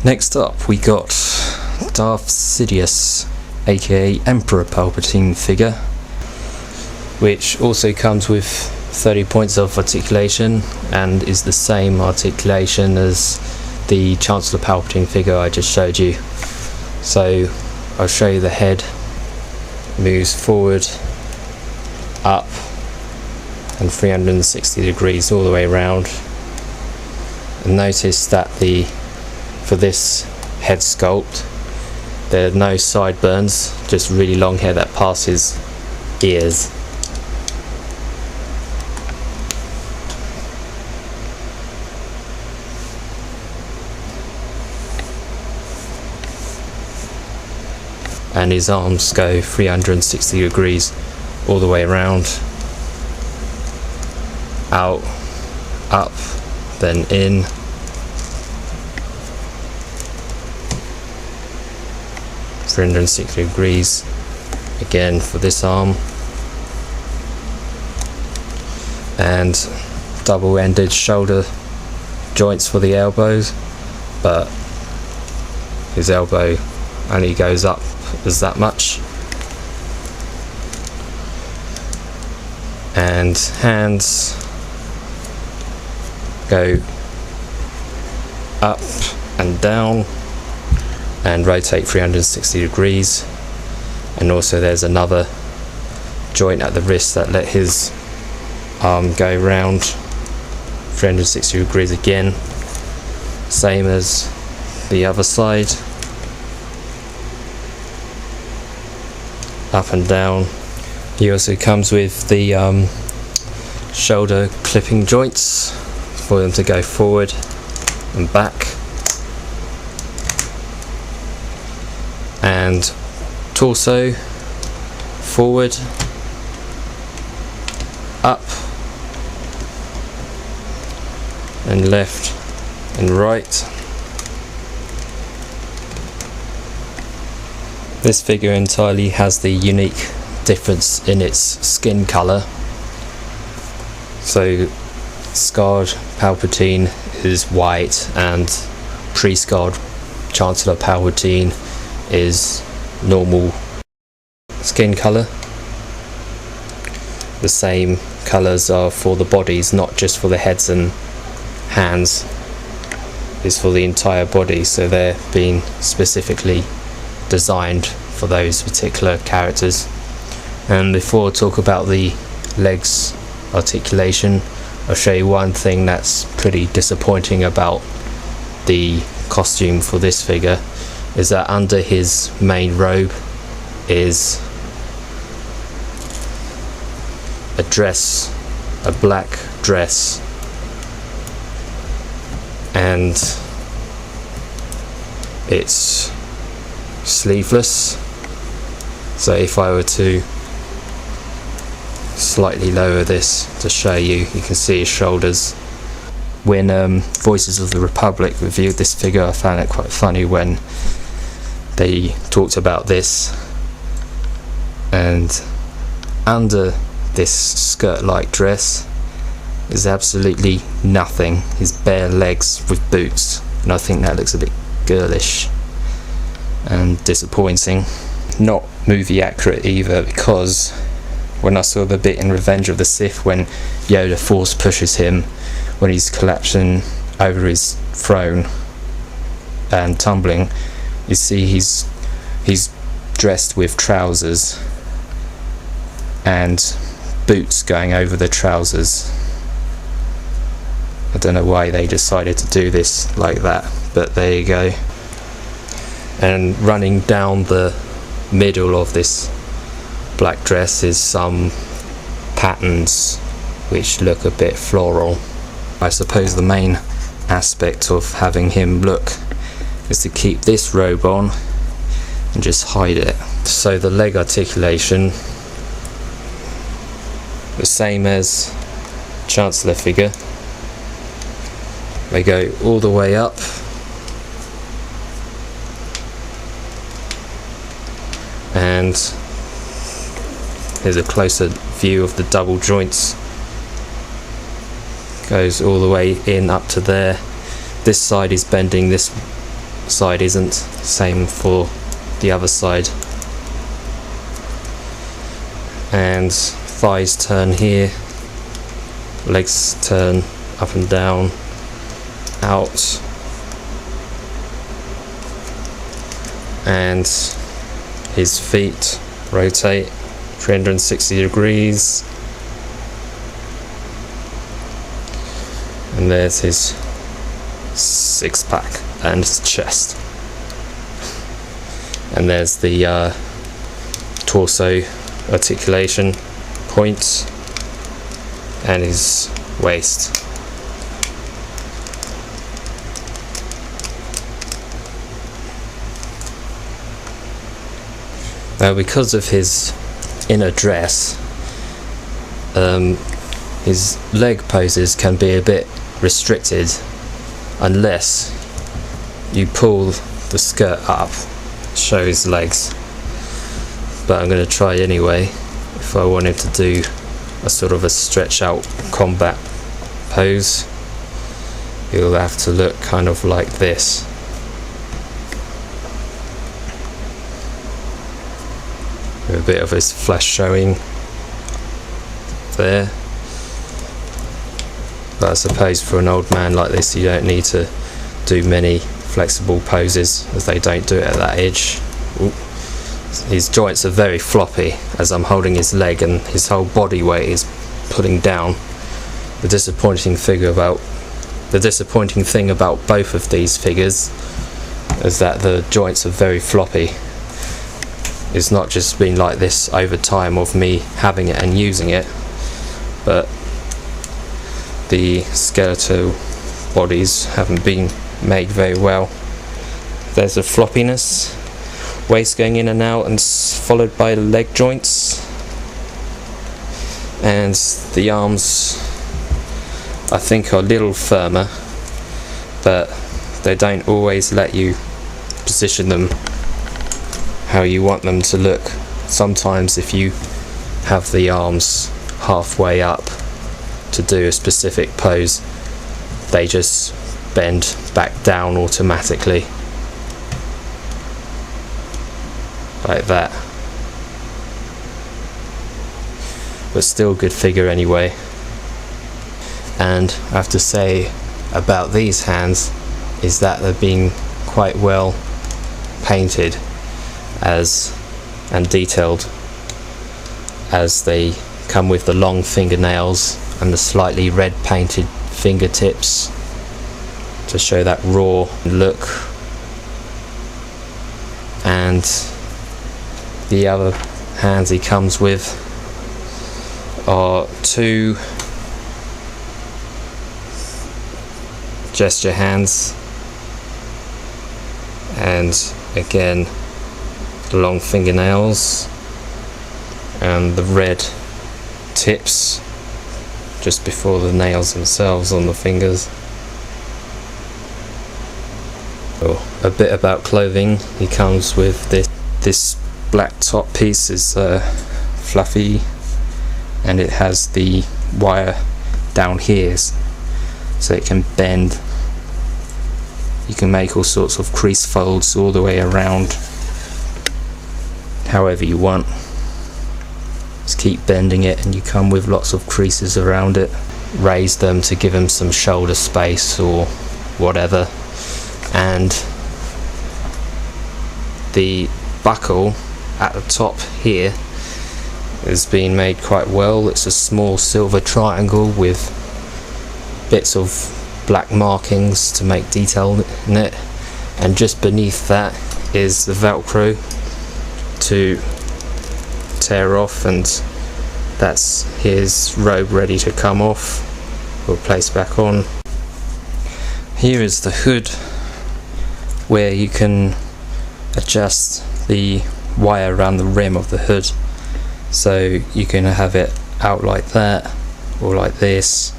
Next up we got Darth Sidious, aka Emperor Palpatine figure, which also comes with 30 points of articulation and is the same articulation as the Chancellor Palpatine figure I just showed you. So I'll show you the head. Moves forward, up and 360 degrees all the way around. And notice that for this head sculpt there are no sideburns, just really long hair that passes ears. And his arms go 360 degrees all the way around, out, up, then in, (360 degrees) again for this arm, and double-ended shoulder joints for the elbows, but his elbow only goes up as that much. And hands go up and down and rotate 360 degrees. And also there's another joint at the wrist that let his arm go round 360 degrees again, same as the other side, up and down. He also comes with the shoulder clipping joints for them to go forward and back, and torso forward, up and left and right. This figure entirely has the unique difference in its skin colour. So scarred Palpatine is white and pre-scarred Chancellor Palpatine is normal skin colour. The same colours are for the bodies, not just for the heads and hands, it's for the entire body, so they're being specifically designed for those particular characters. And before I talk about the legs articulation, I'll show you one thing that's pretty disappointing about the costume for this figure, is that under his main robe is a dress, a black dress, and it's sleeveless. So if I were to slightly lower this to show you, you can see his shoulders. When Voices of the Republic reviewed this figure, I found it quite funny when they talked about this, and under this skirt-like dress is absolutely nothing. His bare legs with boots, and I think that looks a bit girlish and disappointing. Not movie accurate either, because when I saw the bit in Revenge of the Sith when Yoda force pushes him when he's collapsing over his throne and tumbling, you see he's dressed with trousers and boots going over the trousers. I don't know why they decided to do this like that, but there you go. And running down the middle of this black dress is some patterns which look a bit floral. I suppose the main aspect of having him look is to keep this robe on and just hide it. So the leg articulation, the same as Chancellor figure. They go all the way up and here's a closer view of the double joints. Goes all the way in up to there. This side is bending this side isn't. Same for the other side. And thighs turn here, legs turn up and down, out, and his feet rotate 360 degrees, and there's his six-pack and his chest, and there's the torso articulation points and his waist. Now, because of his inner dress, his leg poses can be a bit restricted unless you pull the skirt up, show his legs. But I'm going to try anyway. If I wanted to do a sort of a stretch out combat pose, you'll have to look kind of like this. With a bit of his flesh showing there. But I suppose for an old man like this, you don't need to do many flexible poses, as they don't do it at that age. Ooh. His joints are very floppy as I'm holding his leg, and his whole body weight is pulling down. The disappointing thing about both of these figures is that the joints are very floppy. It's not just been like this over time of me having it and using it, but the skeletal bodies haven't been made very well. There's a floppiness, waist going in and out, and followed by leg joints, and the arms I think are a little firmer, but they don't always let you position them how you want them to look. Sometimes if you have the arms halfway up to do a specific pose, they just bend back down automatically, like that. But still good figure anyway. And I have to say about these hands is that they've been quite well painted and detailed, as they come with the long fingernails and the slightly red painted fingertips to show that raw look. And the other hands he comes with are two gesture hands, and again the long fingernails and the red tips just before the nails themselves on the fingers. Oh, a bit about clothing. He comes with this black top piece is fluffy, and it has the wire down here so it can bend. You can make all sorts of crease folds all the way around, however you want. Just keep bending it and you come with lots of creases around it. Raise them to give them some shoulder space or whatever. And the buckle at the top here has been made quite well. It's a small silver triangle with bits of black markings to make detail in it, and just beneath that is the velcro to tear off, and that's his robe ready to come off or place back on. Here is the hood, where you can adjust the wire around the rim of the hood, so you can have it out like that or like this.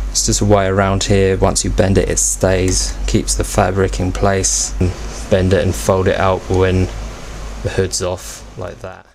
It's just a wire around here. Once you bend it, it stays, keeps the fabric in place. Bend it and fold it out when the hood's off, like that.